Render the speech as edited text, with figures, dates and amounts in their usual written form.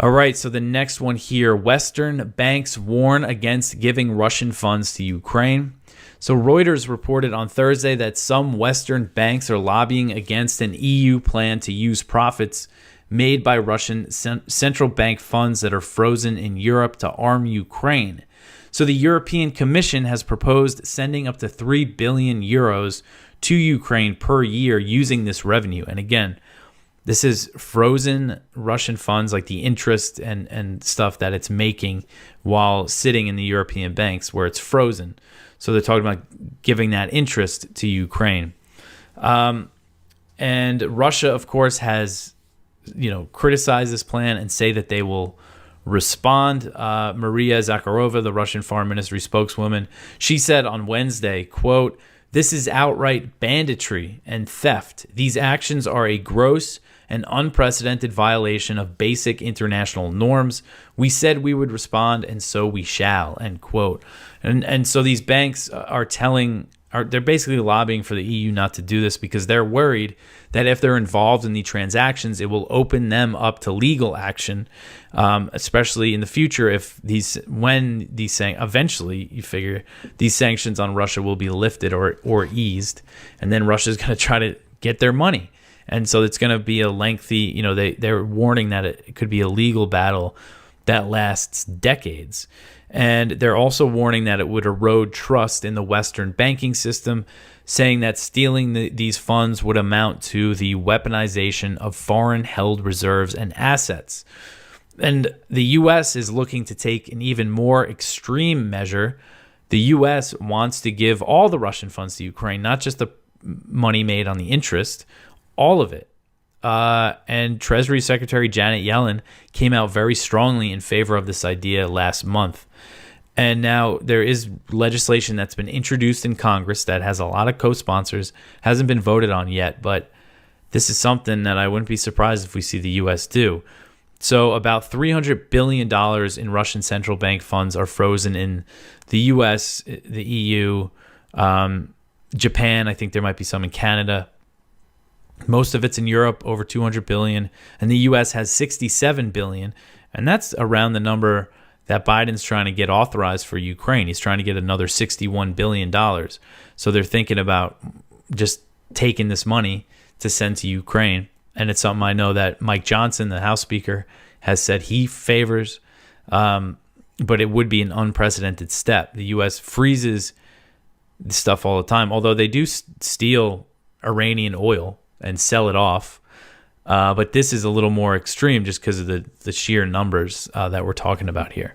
All right, so the next one here, Western banks warn against giving Russian funds to Ukraine. So Reuters reported on Thursday that some Western banks are lobbying against an EU plan to use profits made by Russian central bank funds that are frozen in Europe to arm Ukraine. So the European Commission has proposed sending up to 3 billion euros to Ukraine per year using this revenue. And again, this is frozen Russian funds, like the interest and stuff that it's making while sitting in the European banks where it's frozen. So they're talking about giving that interest to Ukraine. And Russia, of course, has criticized this plan and say that they will respond. Maria Zakharova, the Russian foreign ministry spokeswoman, she said on Wednesday, quote, "This is outright banditry and theft. These actions are a gross and unprecedented violation of basic international norms. We said we would respond, and so we shall," end quote. And so these banks they're basically lobbying for the EU not to do this because they're worried that if they're involved in the transactions, it will open them up to legal action, especially in the future eventually you figure these sanctions on Russia will be lifted or eased, and then Russia's going to try to get their money. And so it's going to be a lengthy, they're warning that it could be a legal battle that lasts decades. And they're also warning that it would erode trust in the Western banking system, saying that stealing these funds would amount to the weaponization of foreign-held reserves and assets. And the U.S. is looking to take an even more extreme measure. The U.S. wants to give all the Russian funds to Ukraine, not just the money made on the interest, all of it. And Treasury Secretary Janet Yellen came out very strongly in favor of this idea last month. And now there is legislation that's been introduced in Congress that has a lot of co-sponsors, hasn't been voted on yet, but this is something that I wouldn't be surprised if we see the U.S. do. So about $300 billion in Russian central bank funds are frozen in the U.S., the EU, Japan. I think there might be some in Canada. Most of it's in Europe, over $200 billion, and the U.S. has $67 billion, and that's around the number that Biden's trying to get authorized for Ukraine. He's trying to get another $61 billion. So they're thinking about just taking this money to send to Ukraine, and it's something I know that Mike Johnson, the House Speaker, has said he favors, but it would be an unprecedented step. The U.S. freezes stuff all the time, although they do steal Iranian oil and sell it off. But this is a little more extreme just because of the sheer numbers that we're talking about here.